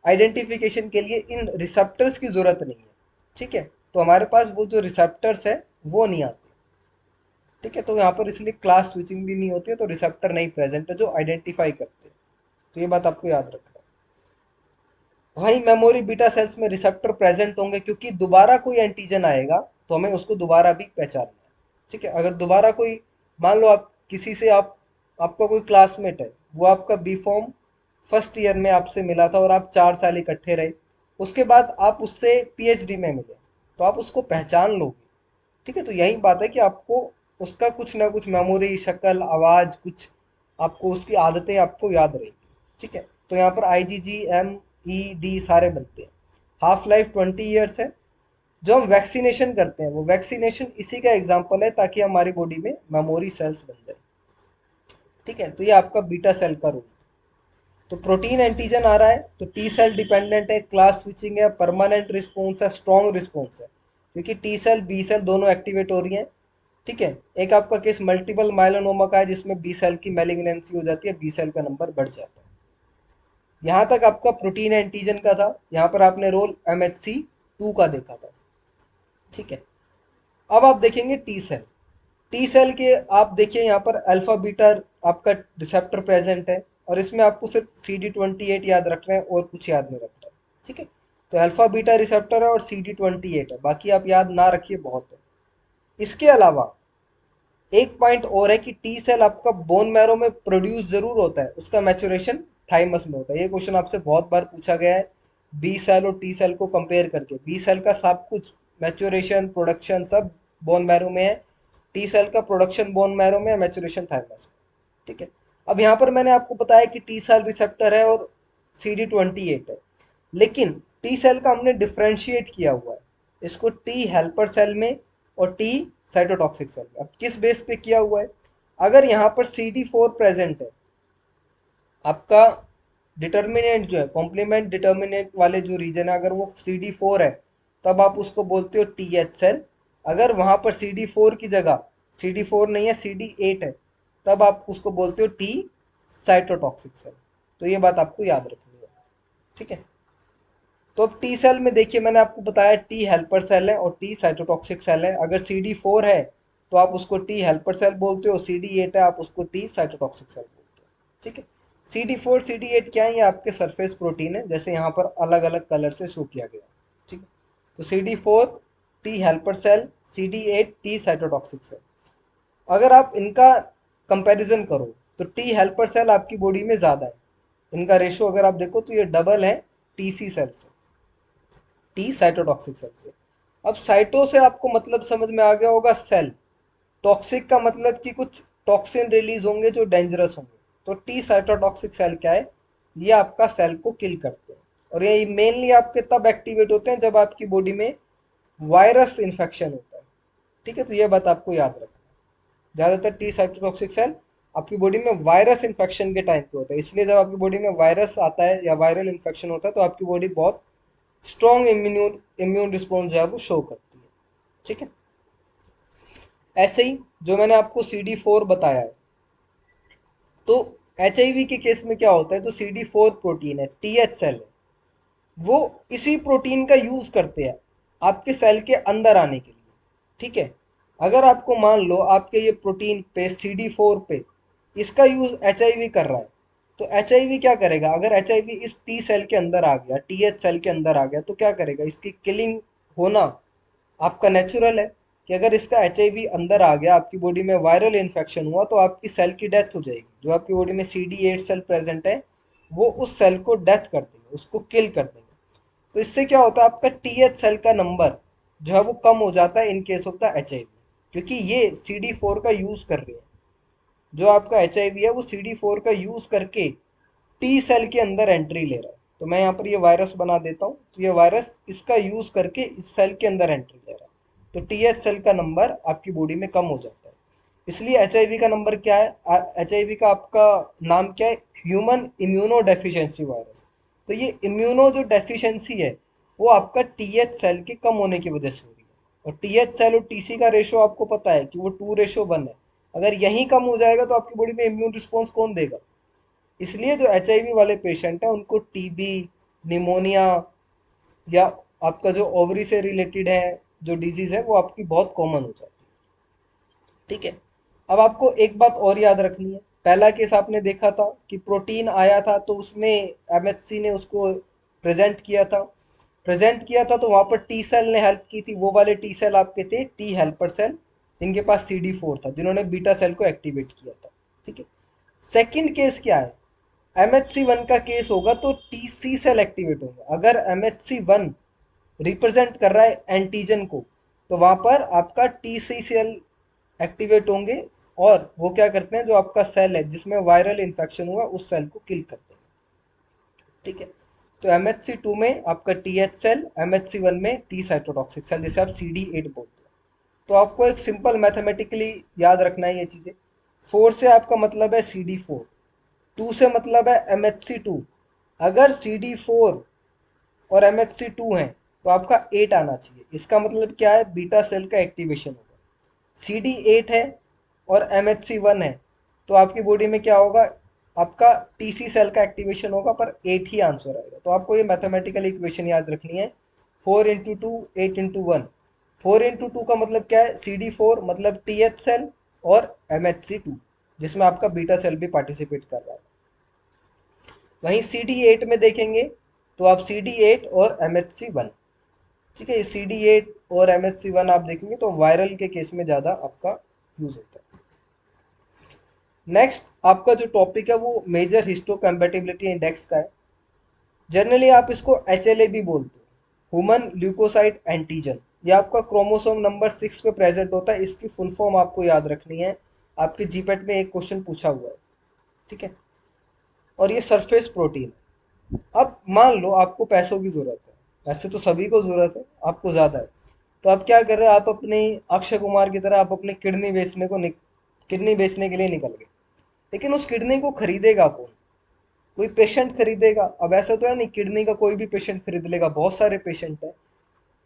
आइडेंटिफिकेशन के लिए इन रिसेप्टर्स की जरूरत नहीं है। ठीक है, तो हमारे पास वो जो रिसेप्टर्स है वो नहीं आते। ठीक है, तो यहाँ पर इसलिए क्लास स्विचिंग भी नहीं होती है, तो रिसेप्टर नहीं प्रेजेंट है जो आइडेंटिफाई करते हैं। तो ये बात आपको याद रखना है। वहीं मेमोरी बीटा सेल्स में रिसेप्टर प्रेजेंट होंगे, क्योंकि दोबारा कोई एंटीजन आएगा तो हमें उसको दोबारा भी पहचानना है। ठीक है, अगर दोबारा कोई, मान लो आप किसी से, आपका कोई क्लासमेट है, वो आपका बी फॉर्म फर्स्ट ईयर में आपसे मिला था और आप 4 साल इकट्ठे रहे। उसके बाद आप उससे पीएचडी में मिले, तो आप उसको पहचान लोगे। ठीक है, तो यही बात है कि आपको उसका कुछ ना कुछ मेमोरी, शक्ल, आवाज़, कुछ आपको उसकी आदतें आपको याद रहेगी। ठीक है, तो यहाँ पर आई जी जी, एम, ई, डी सारे बनते हैं। हाफ लाइफ 20 ईयर्स है। जो हम वैक्सीनेशन करते हैं, वो वैक्सीनेशन इसी का एग्जाम्पल है, ताकि हमारी बॉडी में मेमोरी सेल्स बन जाए। ठीक है, तो ये आपका बीटा सेल का रोल। तो प्रोटीन एंटीजन आ रहा है तो टी सेल डिपेंडेंट है, क्लास स्विचिंग है, परमानेंट रिस्पॉन्स है, स्ट्रॉन्ग रिस्पॉन्स है, क्योंकि टी सेल बी सेल दोनों एक्टिवेट हो रही हैं। ठीक है, एक आपका केस मल्टीपल माइलोनोमा का है, जिसमें बी सेल की मैलिग्नेंसी हो जाती है, बी सेल का नंबर बढ़ जाता है। यहाँ तक आपका प्रोटीन एंटीजन का था। यहाँ पर आपने रोल MHC2 का देखा था। ठीक है, अब आप देखेंगे टी सेल। टी सेल के आप देखिए, यहाँ पर अल्फा बीटा आपका रिसेप्टर प्रेजेंट है, और इसमें आपको सिर्फ CD28 याद रखना है और कुछ याद नहीं रखना है। ठीक है, तो अल्फा बीटा रिसेप्टर है और CD28 है, बाकी आप याद ना रखिए, बहुत है। इसके अलावा एक पॉइंट और है कि टी सेल आपका बोन मैरो में प्रोड्यूस जरूर होता है, उसका मैचुरेशन थाइमस में होता है। ये क्वेश्चन आपसे बहुत बार पूछा गया है, बी सेल और टी सेल को कंपेयर करके। बी सेल का सब कुछ, मैचुरेशन, प्रोडक्शन, सब बोन मैरो में है। टी सेल का प्रोडक्शन बोन मैरो में है, मैचुरेशन थाइमस में। ठीक है, अब यहाँ पर मैंने आपको बताया कि टी सेल रिसेप्टर है और CD28 है। लेकिन टी सेल का हमने डिफ्रेंशिएट किया हुआ है, इसको टी हेल्पर सेल में और टी साइटोटॉक्सिक सेल में। अब किस बेस पे किया हुआ है, अगर यहाँ पर CD4 प्रेजेंट है, आपका डिटर्मिनेंट जो है, कॉम्प्लीमेंट डिटर्मिनेंट वाले जो रीजन है, अगर वो CD4 है तब आप उसको बोलते हो TH सेल। अगर वहां पर CD4 की जगह CD4 नहीं है, CD8 है, तब आप उसको बोलते हो T साइटोटॉक्सिक सेल। तो ये बात आपको याद रखनी है, ठीक है। तो अब टी सेल में देखिए, मैंने आपको बताया टी हेल्पर सेल है और टी साइटोटॉक्सिक सेल है। अगर CD4 है तो आप उसको टी हेल्पर सेल बोलते हो, CD8 है आप उसको टी साइटोटॉक्सिक सेल बोलते हो, ठीक है। CD4 CD8 क्या है? ये आपके सरफेस प्रोटीन है, जैसे यहाँ पर अलग अलग कलर से शो किया गया, ठीक है। तो CD4 T helper cell, CD8 T cytotoxic cell. अगर आप इनका कंपैरिजन करो तो टी हेल्पर सेल आपकी बॉडी में ज़्यादा है, इनका रेशो अगर आप देखो तो ये डबल है TC सेल से, टी साइटोटॉक्सिक सेल से। अब साइटो से आपको मतलब समझ में आ गया होगा सेल, टॉक्सिक का मतलब कि कुछ टॉक्सिन रिलीज होंगे जो डेंजरस होंगे। तो टी साइटोटॉक्सिक सेल क्या है? ये आपका सेल को किल करते हैं, और ये मेनली आपके तब एक्टिवेट होते हैं जब आपकी बॉडी में वायरस इन्फेक्शन होता है, ठीक है। तो ये बात आपको याद रखना है, ज़्यादातर टी साइटोटॉक्सिक सेल आपकी बॉडी में वायरस इन्फेक्शन के टाइम पे होता है। इसलिए जब आपकी बॉडी में वायरस आता है या वायरल इन्फेक्शन होता है तो आपकी बॉडी बहुत स्ट्रॉन्ग इम्यून इम्यून रिस्पॉन्स जो है वो शो करती है, ठीक है। ऐसे ही जो मैंने आपको CD4 बताया है, तो HIV के केस में क्या होता है, जो CD4 प्रोटीन है, TH सेल है, वो इसी प्रोटीन का यूज करते हैं आपके सेल के अंदर आने के लिए, ठीक है। अगर आपको मान लो आपके ये प्रोटीन पे CD4 पे इसका यूज HIV कर रहा है, तो HIV क्या करेगा? अगर HIV इस T सेल के अंदर आ गया, TH सेल के अंदर आ गया, तो क्या करेगा? इसकी किलिंग होना आपका नेचुरल है कि अगर इसका HIV अंदर आ गया, आपकी बॉडी में वायरल इन्फेक्शन हुआ, तो आपकी सेल की डेथ हो जाएगी। जो आपकी बॉडी में CD8 सेल प्रेजेंट है वो उस सेल को डेथ कर देंगे, उसको किल कर देंगे। तो इससे क्या होता है, आपका TH सेल का नंबर जो है वो कम हो जाता है in case of the HIV, क्योंकि ये CD4 का यूज कर रहे हैं। जो आपका HIV है वो CD4 का यूज करके टी सेल के अंदर एंट्री ले रहा है। तो मैं यहाँ पर ये वायरस बना देता हूँ, तो ये वायरस इसका यूज करके इस सेल के अंदर एंट्री ले रहा है, तो TH सेल का नंबर आपकी बॉडी में कम हो जाता है। इसलिए HIV का नंबर क्या है? HIV का आपका नाम क्या है? Human immuno deficiency virus. तो ये इम्यूनो जो डेफिशिएंसी है वो आपका TH सेल के कम होने की वजह से हो रही है। और TH सेल और TC का रेशो आपको पता है कि वो 2:1 है। अगर यही कम हो जाएगा तो आपकी बॉडी में इम्यून रिस्पॉन्स कौन देगा? इसलिए जो HIV वाले पेशेंट है उनको TB, निमोनिया, या आपका जो ओवरी से रिलेटेड है जो डिजीज है वो आपकी बहुत कॉमन हो जाती है, ठीक है। अब आपको एक बात और याद रखनी है, पहला केस आपने देखा था कि प्रोटीन आया था तो उसने MHC ने उसको प्रेजेंट किया था तो वहां पर टी सेल ने हेल्प की थी। वो वाले टी सेल आपके थे टी हेल्पर सेल, जिनके पास CD4 था, जिन्होंने बीटा सेल को एक्टिवेट किया था, ठीक है। सेकंड केस क्या है? MHC1 का केस होगा तो TC सेल एक्टिवेट होगा। अगर MHC1 रिप्रेजेंट कर रहा है एंटीजन को, तो वहां पर आपका TC सेल एक्टिवेट होंगे, और वो क्या करते हैं, जो आपका सेल है जिसमें वायरल इन्फेक्शन हुआ उस सेल को किल करते हैं, ठीक है। तो MHC2 में आपका TH सेल, MHC1 में टी साइटोटॉक्सिक सेल, जिसे आप CD8 बोलते हैं। तो आपको एक सिंपल मैथमेटिकली याद रखना है ये चीजें। 4 से आपका मतलब है CD4, 2 से मतलब है MHC2। अगर CD4 और MHC2 है तो आपका 8 आना चाहिए। इसका मतलब क्या है? बीटा सेल का एक्टिवेशन होगा। CD8 है और MHC1 है तो आपकी बॉडी में क्या होगा? आपका TC सेल का एक्टिवेशन होगा, पर 8 ही आंसर आएगा। तो आपको ये मैथमेटिकल इक्वेशन याद रखनी है, 4 × 2 8 × 1। 4 × 2 का मतलब क्या है? CD4 मतलब TH सेल और MHC2, जिसमें आपका बीटा सेल भी पार्टिसिपेट कर रहा है। वहीं CD8 में देखेंगे तो आप CD8 और MHC1, ठीक है। CD8 और MHC1 आप देखेंगे तो वायरल के केस में ज़्यादा आपका यूज होता है। नेक्स्ट आपका जो टॉपिक है वो मेजर हिस्टोकम्पैटिबिलिटी इंडेक्स का है। जनरली आप इसको HLA भी बोलते हो, ह्यूमन ल्यूकोसाइट एंटीजन। ये आपका क्रोमोसोम नंबर 6 पे प्रेजेंट होता है। इसकी फुल फॉर्म आपको याद रखनी है, आपके जीपेट में एक क्वेश्चन पूछा हुआ है, ठीक है। और ये सरफेस प्रोटीन। अब मान लो आपको पैसों की ज़रूरत है, वैसे तो सभी को ज़रूरत है, आपको ज़्यादा है, तो आप क्या कर रहे हो? आप अपनी अक्षय कुमार की तरह आप अपनी किडनी बेचने के लिए निकल गए। लेकिन उस किडनी को खरीदेगा कौन? कोई पेशेंट खरीदेगा। अब ऐसा तो है नहीं किडनी का कोई भी पेशेंट खरीद लेगा, बहुत सारे पेशेंट हैं।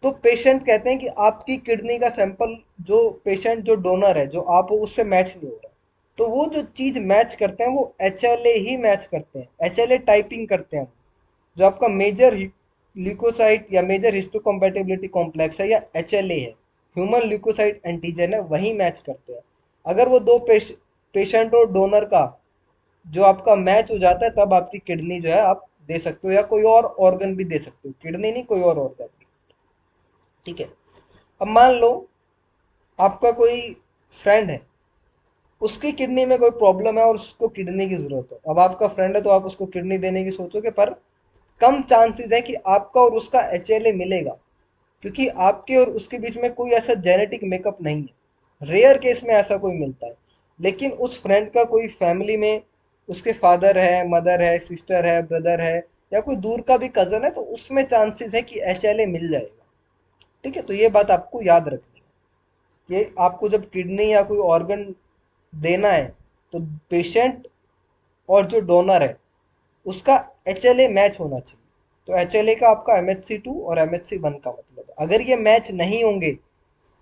तो पेशेंट कहते हैं कि आपकी किडनी का सैंपल, जो पेशेंट जो डोनर है जो आप हो उससे मैच नहीं हो रहा। तो वो जो चीज़ मैच करते हैं वो एचएलए ही मैच करते हैं, एचएलए टाइपिंग करते हैं। जो आपका मेजर ल्यूकोसाइट या मेजर हिस्टोकम्पैटिबिलिटी कॉम्प्लेक्स है या एचएलए है, ह्यूमन ल्यूकोसाइट एंटीजन है, वही मैच करते हैं। अगर वो दो पेशेंट और डोनर का जो आपका मैच हो जाता है तब आपकी किडनी जो है आप दे सकते हो, या कोई और ऑर्गन भी दे सकते हो, किडनी नहीं कोई और ऑर्गन भी। ठीक है। अब मान लो आपका कोई फ्रेंड है, उसकी किडनी में कोई प्रॉब्लम है और उसको किडनी की जरूरत है। अब आपका फ्रेंड है तो आप उसको किडनी देने की सोचोगे, पर कम चांसेस है कि आपका और उसका एचएलए मिलेगा, क्योंकि आपके और उसके बीच में कोई ऐसा जेनेटिक मेकअप नहीं है। रेयर केस में ऐसा कोई मिलता है। लेकिन उस फ्रेंड का कोई फैमिली में उसके फादर है, मदर है, सिस्टर है, ब्रदर है, या कोई दूर का भी कजन है, तो उसमें चांसेस है कि एचएलए मिल जाएगा। ठीक है, तो ये बात आपको याद रखनी है। ये आपको जब किडनी या कोई ऑर्गन देना है तो पेशेंट और जो डोनर है उसका एचएलए मैच होना चाहिए। तो एचएलए का आपका MHC2 और MHC1 का मतलब है। अगर ये मैच नहीं होंगे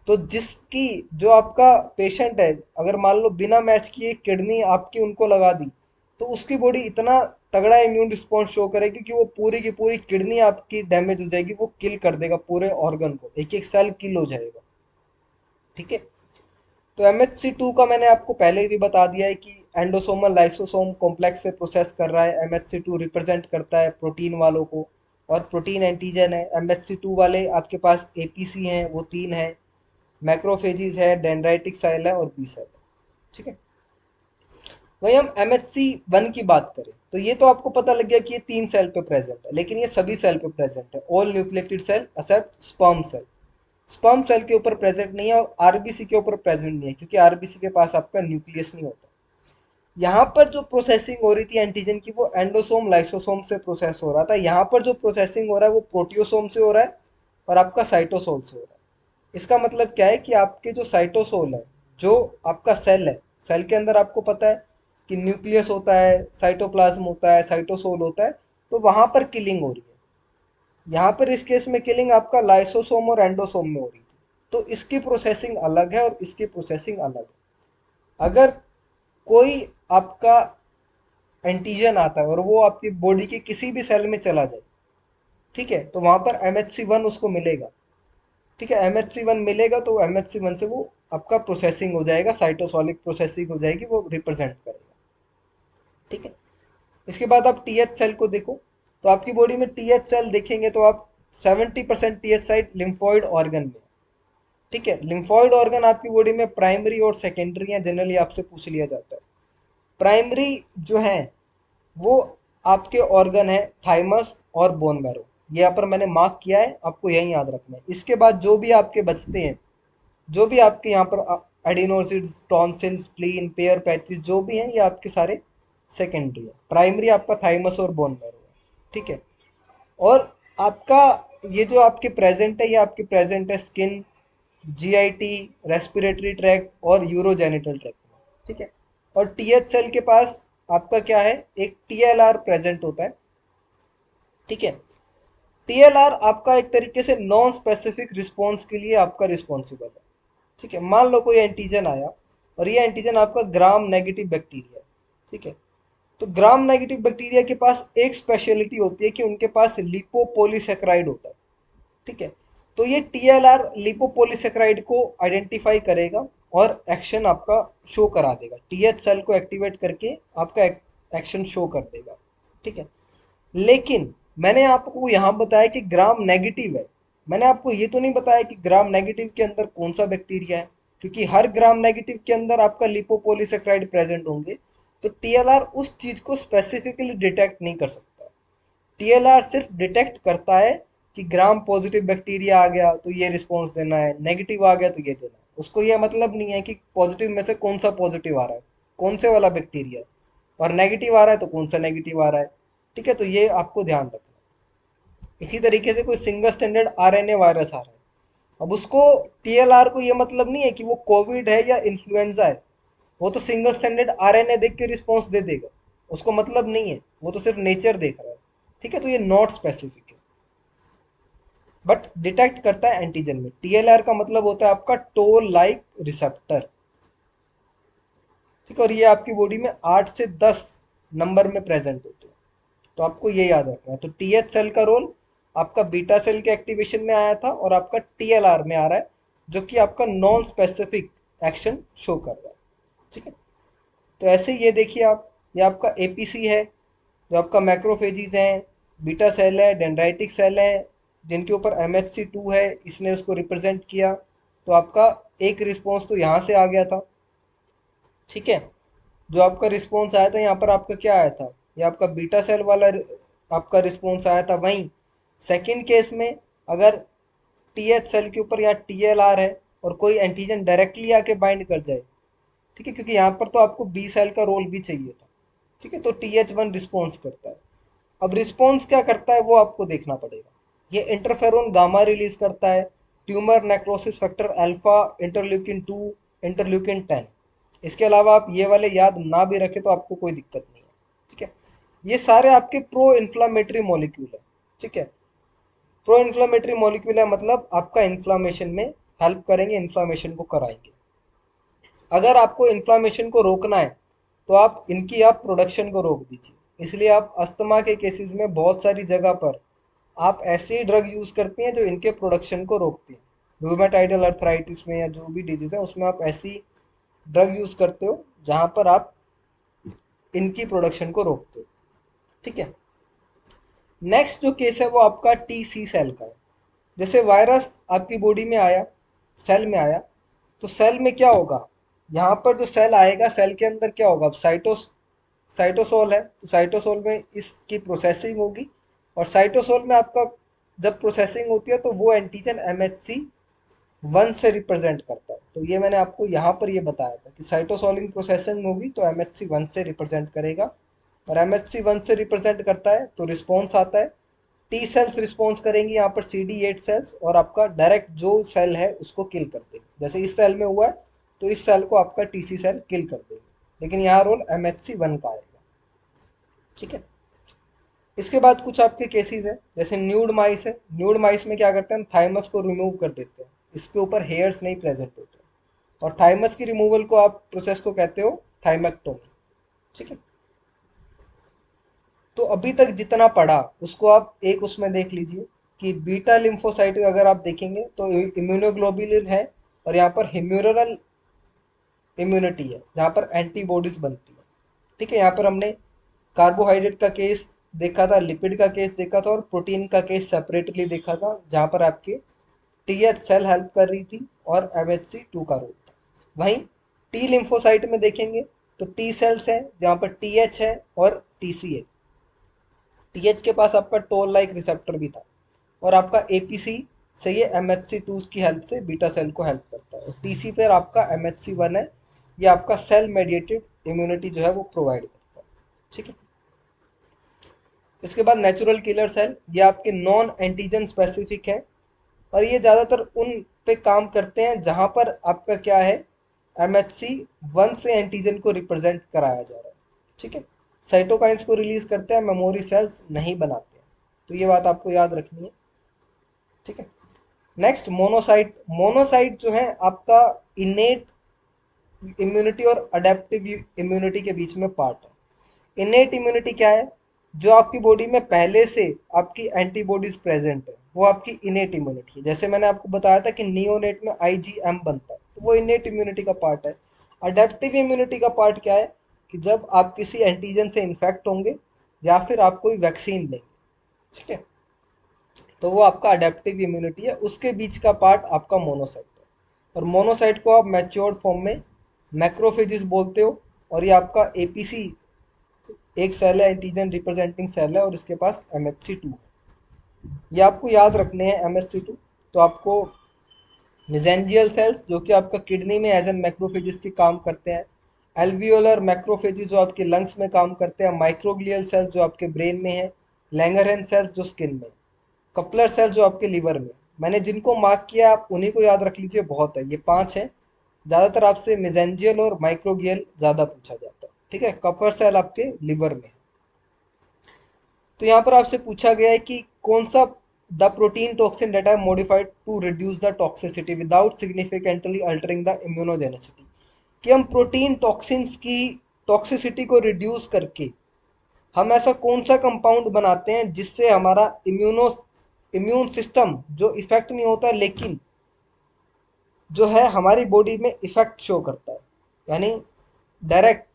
तो जिसकी जो आपका पेशेंट है, अगर मान लो बिना मैच किए किडनी आपकी उनको लगा दी, तो उसकी बॉडी इतना तगड़ा इम्यून रिस्पॉन्स शो करेगी कि वो पूरी की पूरी किडनी आपकी डैमेज हो जाएगी, वो किल कर देगा पूरे ऑर्गन को, एक एक सेल किल हो जाएगा। ठीक है। तो MHC2 का मैंने आपको पहले ही भी बता दिया है कि एंडोसोमल लाइसोसोम कॉम्प्लेक्स से प्रोसेस कर रहा है। MHC2 रिप्रेजेंट करता है प्रोटीन वालों को, और प्रोटीन एंटीजन है। MHC2 वाले आपके पास APC हैं, वो तीन है, मैक्रोफेजिस है, डेंड्राइटिक सेल है और बी सेल है। ठीक है। वही हम MHC1 की बात करें तो ये तो आपको पता लग गया कि ये तीन सेल पे प्रेजेंट है, लेकिन ये सभी सेल पे प्रेजेंट है। All nucleated cell except sperm cell. Sperm cell के ऊपर प्रेजेंट नहीं है और आरबीसी के ऊपर प्रेजेंट नहीं है, क्योंकि आरबीसी के पास आपका न्यूक्लियस नहीं होता। यहाँ पर जो प्रोसेसिंग हो रही थी एंटीजन की वो एंडोसोम लाइसोसोम से प्रोसेस हो रहा था। यहाँ पर जो प्रोसेसिंग हो रहा है वो प्रोटियोसोम से हो रहा है और आपका साइटोसोल से हो रहा है। इसका मतलब क्या है कि आपके जो साइटोसोल है, जो आपका सेल है, सेल के अंदर आपको पता है कि न्यूक्लियस होता है, साइटोप्लाज्म होता है, साइटोसोल होता है, तो वहां पर किलिंग हो रही है। यहाँ पर इस केस में किलिंग आपका लाइसोसोम और एंडोसोम में हो रही थी। तो इसकी प्रोसेसिंग अलग है और इसकी प्रोसेसिंग अलग है। अगर कोई आपका एंटीजन आता है और वो आपकी बॉडी के किसी भी सेल में चला जाए, ठीक है, तो वहां पर MHC1 उसको मिलेगा। ठीक है, MHC1 मिलेगा तो MHC1 से वो आपका प्रोसेसिंग हो जाएगा, साइटोसोलिक प्रोसेसिंग हो जाएगी, वो रिप्रेजेंट करेगा। ठीक है। इसके बाद आप TH सेल को देखो, तो आपकी बॉडी में TH सेल देखेंगे तो आप 70% TH साइट लिम्फोइड ऑर्गन में। ठीक है, लिम्फोइड ऑर्गन आपकी बॉडी में प्राइमरी और सेकेंडरी है, जनरली आपसे पूछ लिया जाता है। प्राइमरी जो है वो आपके ऑर्गन है थाइमस और बोन मैरो। ये यहाँ पर मैंने मार्क किया है, आपको यही याद रखना है। इसके बाद जो भी आपके बचते हैं, जो भी आपके यहाँ पर एडिनोसिड्स, टॉन्सिल, स्प्लीन, पेयर पैचेस जो भी हैं, ये आपके सारे सेकेंडरी है। प्राइमरी आपका थाइमस और बोन मैरो है। ठीक है। और आपका ये जो आपके प्रेजेंट है, ये आपके प्रेजेंट है स्किन, GIT, रेस्पिरेटरी ट्रैक्ट और यूरोजेनिटल ट्रैक्ट में। ठीक है। और TH सेल के पास आपका क्या है, एक TLR प्रेजेंट होता है। ठीक है। TLR आपका एक तरीके से नॉन स्पेसिफिक रिस्पॉन्स के लिए आपका रिस्पॉन्सिबल है। ठीक है। मान लो कोई एंटीजन आया और ये एंटीजन आपका ग्राम नेगेटिव बैक्टीरिया है। ठीक है। तो ग्राम नेगेटिव बैक्टीरिया के पास एक स्पेशलिटी होती है कि उनके पास लिपोपोलीसेक्राइड होता है। ठीक है। तो ये TLR लिपोपोलीसेक्राइड को आइडेंटिफाई करेगा और एक्शन आपका शो करा देगा, TH सेल को एक्टिवेट करके आपका एक्शन शो कर देगा। ठीक है। लेकिन मैंने आपको यहाँ बताया कि ग्राम नेगेटिव है, मैंने आपको ये तो नहीं बताया कि ग्राम नेगेटिव के अंदर कौन सा बैक्टीरिया है, क्योंकि हर ग्राम नेगेटिव के अंदर आपका लिपोपोलीसेक्राइड प्रेजेंट होंगे। तो TLR उस चीज को स्पेसिफिकली डिटेक्ट नहीं कर सकता। TLR सिर्फ डिटेक्ट करता है कि ग्राम पॉजिटिव बैक्टीरिया आ गया तो ये रिस्पॉन्स देना है, नेगेटिव आ गया तो ये देना है। उसको ये मतलब नहीं है कि पॉजिटिव में से कौन सा पॉजिटिव आ रहा है, कौन से वाला बैक्टीरिया है, और नेगेटिव आ रहा है तो कौन सा नेगेटिव आ रहा है। ठीक है, तो ये आपको ध्यान रखना। इसी तरीके से कोई सिंगल स्टैंडर्ड RNA वायरस आ रहा है, अब उसको TLR को ये मतलब नहीं है कि वो कोविड है या इन्फ्लुएंजा है, वो तो सिंगल स्टैंडर्ड RNA देख के रिस्पॉन्स दे देगा। उसको मतलब नहीं है, वो तो सिर्फ नेचर देख रहा है। ठीक है, तो ये नॉट स्पेसिफिक है, बट डिटेक्ट करता है एंटीजन में। टीएलआर का मतलब होता है आपका टोल लाइक रिसेप्टर। ठीक है, और ये आपकी बॉडी में 8 से 10 नंबर में प्रेजेंट होते हैं, तो आपको ये याद रखना है। तो टीएच सेल का रोल आपका बीटा सेल के एक्टिवेशन में आया था, और आपका टीएलआर में आ रहा है, जो कि आपका नॉन स्पेसिफिक एक्शन शो कर रहा है। ठीक है, तो ऐसे ये देखिए आप, ये आपका एपीसी है, जो आपका मैक्रोफेजिस हैं, बीटा सेल है, डेंड्राइटिक सेल है, जिनके ऊपर MHC2 है, इसने उसको रिप्रेजेंट किया। तो आपका एक रिस्पॉन्स तो यहाँ से आ गया था। ठीक है, जो आपका रिस्पॉन्स आया था यहाँ पर, आपका क्या आया था, ये आपका बीटा सेल वाला आपका रिस्पॉन्स आया था। वहीं सेकंड केस में अगर टीएच सेल के ऊपर या टीएलआर है और कोई एंटीजन डायरेक्टली आके बाइंड कर जाए, ठीक है, क्योंकि यहाँ पर तो आपको बी सेल का रोल भी चाहिए था। ठीक है, तो TH1 रिस्पॉन्स करता है। अब रिस्पॉन्स क्या करता है वो आपको देखना पड़ेगा। ये इंटरफेरोन गामा रिलीज करता है, tumour necrosis factor alpha, interleukin 2, interleukin 10। इसके अलावा आप ये वाले याद ना भी रखें तो आपको कोई दिक्कत नहीं है। ठीक है, ये सारे आपके प्रो इन्फ्लामेटरी मॉलिक्यूल है। ठीक है, प्रो इन्फ्लामेटरी मॉलिक्यूल है, मतलब आपका इन्फ्लामेशन में हेल्प करेंगे, इन्फ्लामेशन को कराएंगे। अगर आपको इन्फ्लामेशन को रोकना है तो आप प्रोडक्शन को रोक दीजिए। इसलिए आप अस्थमा के केसेस में बहुत सारी जगह पर आप ऐसी ड्रग यूज करती हैं जो इनके प्रोडक्शन को रोकती हैं। रूमेटाइडल अर्थराइटिस में या जो भी डिजीज है उसमें आप ऐसी ड्रग यूज करते हो जहां पर आप इनकी प्रोडक्शन को रोकते हो। ठीक है, नेक्स्ट जो केस है वो आपका TC सेल का है। जैसे वायरस आपकी बॉडी में आया, सेल में आया, तो सेल में क्या होगा, यहाँ पर जो सेल आएगा, सेल के अंदर क्या होगा, अब साइटोसोल है, तो साइटोसोल में इसकी प्रोसेसिंग होगी। और साइटोसोल में आपका जब प्रोसेसिंग होती है तो वो एंटीजन MHC1 से रिप्रेजेंट करता है। तो ये मैंने आपको यहाँ पर ये बताया था कि साइटोसोलिंग प्रोसेसिंग होगी तो MHC1 से रिप्रेजेंट करेगा, और MHC1 से रिप्रेजेंट करता है तो रिस्पॉन्स आता है। टी सेल्स रिस्पॉन्स करेंगी यहाँ पर CD8 सेल्स, और आपका डायरेक्ट जो सेल है उसको किल कर देंगे। जैसे इस सेल में हुआ है तो इस सेल को आपका TC सेल किल कर देंगे, लेकिन यहाँ रोल MHC1 का आएगा। ठीक है, इसके बाद कुछ आपके केसेस है, जैसे न्यूड माइस है। न्यूड माइस में क्या करते हैं, हम थाइमस को रिमूव कर देते हैं, इसके ऊपर हेयर्स नहीं प्रेजेंट होते, और थाइमस की रिमूवल को आप प्रोसेस को कहते हो थाइमेक्टोमी। ठीक है, तो अभी तक जितना पढ़ा उसको आप एक उसमें देख लीजिए कि बीटा लिम्फोसाइट अगर आप देखेंगे तो इम्यूनोग्लोबुलिन है, और यहाँ पर ह्यूमरल इम्यूनिटी है जहाँ पर एंटीबॉडीज बनती है। ठीक है, यहाँ पर हमने कार्बोहाइड्रेट का केस देखा था, लिपिड का केस देखा था, और प्रोटीन का केस सेपरेटली देखा था, जहाँ पर आपके TH सेल हेल्प कर रही थी और MHC2 का रोल था। वहीं टी लिम्फोसाइट में देखेंगे तो टी सेल्स हैं जहाँ पर TH है और TC है। TH के पास आपका टोल लाइक रिसेप्टर भी था, और आपका APC से ये MHC2 की हेल्प से बीटा सेल को हेल्प करता है, और TC पर आपका MHC1 है, ये आपका सेल मेडिएटेड इम्यूनिटी जो है वो प्रोवाइड करता है। ठीक है, इसके बाद नेचुरल किलर सेल, ये आपके नॉन एंटीजन स्पेसिफिक है, और ये ज़्यादातर उन पे काम करते हैं जहाँ पर आपका क्या है, MHC1 से एंटीजन को रिप्रेजेंट कराया जा रहा है। ठीक है, साइटोकाइंस को रिलीज करते हैं, मेमोरी सेल्स नहीं बनाते हैं, तो ये बात आपको याद रखनी है। ठीक है, नेक्स्ट मोनोसाइट। मोनोसाइट जो है आपका इनेट इम्यूनिटी और अडेप्टिव इम्यूनिटी के बीच में पार्ट है। इनेट इम्यूनिटी क्या है, जो आपकी बॉडी में पहले से आपकी एंटीबॉडीज प्रेजेंट है, वो आपकी इनेट इम्यूनिटी है। जैसे मैंने आपको बताया था कि नियोनेट में IgM बनता है, तो वो इनेट इम्यूनिटी का पार्ट है। अडेप्टिव इम्यूनिटी का पार्ट क्या है, कि जब आप किसी एंटीजन से इन्फेक्ट होंगे या फिर आप कोई वैक्सीन लेंगे, ठीक है, तो वो आपका अडेप्टिव इम्यूनिटी है, उसके बीच का पार्ट आपका मोनोसाइट है। और मोनोसाइट को आप मैच्योर्ड फॉर्म में मैक्रोफेजिस बोलते हो, और ये आपका APC एक सेल है, एंटीजन रिप्रेजेंटिंग सेल है, और इसके पास MHC2 है। ये आपको याद रखने हैं MHC2। तो आपको मिजेंजियल सेल्स जो कि आपका किडनी में एज एन मैक्रोफेजिस के काम करते हैं, एल्वियोलर मैक्रोफेजिस जो आपके लंग्स में काम करते हैं, माइक्रोग्लियल सेल्स जो आपके ब्रेन में है, लैंगरहैंस सेल्स जो स्किन में, कपलर सेल्स जो आपके लीवर में। मैंने जिनको मार्क किया आप उन्हीं को याद रख लीजिए, बहुत है, ये 5 है। ज़्यादातर आपसे मिजेंजियल और माइक्रोगियल ज़्यादा पूछा जाता है। ठीक है, कपर सेल आपके लिवर में। तो यहाँ पर आपसे पूछा गया है कि कौन सा द प्रोटीन टॉक्सिन डेटा है modified to reduce the toxicity without significantly altering the immunogenicity, कि हम प्रोटीन टॉक्सिन्स की टॉक्सिसिटी को रिड्यूस करके हम ऐसा कौन सा कंपाउंड बनाते हैं जिससे हमारा इम्यून सिस्टम जो इफेक्ट नहीं होता लेकिन जो है हमारी बॉडी में इफेक्ट शो करता है, यानी डायरेक्ट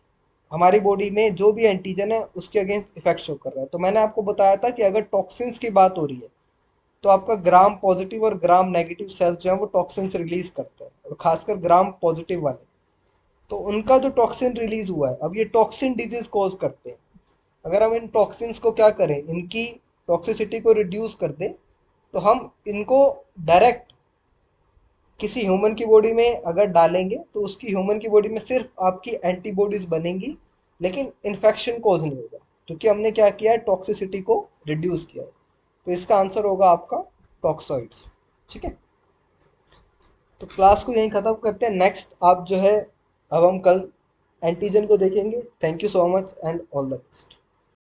हमारी बॉडी में जो भी एंटीजन है उसके अगेंस्ट इफेक्ट शो कर रहा है। तो मैंने आपको बताया था कि अगर टॉक्सिन्स की बात हो रही है तो आपका ग्राम पॉजिटिव और ग्राम नेगेटिव सेल्स जो है वो टॉक्सिन्स रिलीज करते हैं, और खासकर ग्राम पॉजिटिव वाले, तो उनका जो टॉक्सिन रिलीज हुआ है अब ये टॉक्सिन डिजीज कॉज करते हैं। अगर हम इन टॉक्सिन्स को क्या करें, इनकी टॉक्सिसिटी को रिड्यूस कर दें, तो हम इनको डायरेक्ट किसी ह्यूमन की बॉडी में अगर डालेंगे तो उसकी ह्यूमन की बॉडी में सिर्फ आपकी एंटीबॉडीज बनेंगी, लेकिन इन्फेक्शन कॉज नहीं होगा, क्योंकि हमने क्या किया है, टॉक्सिसिटी को रिड्यूस किया है। तो इसका आंसर होगा आपका टॉक्सॉइड्स। ठीक है, तो क्लास को यहीं ख़त्म करते हैं। नेक्स्ट आप जो है अब हम कल एंटीजन को देखेंगे। Thank you so much and all the best.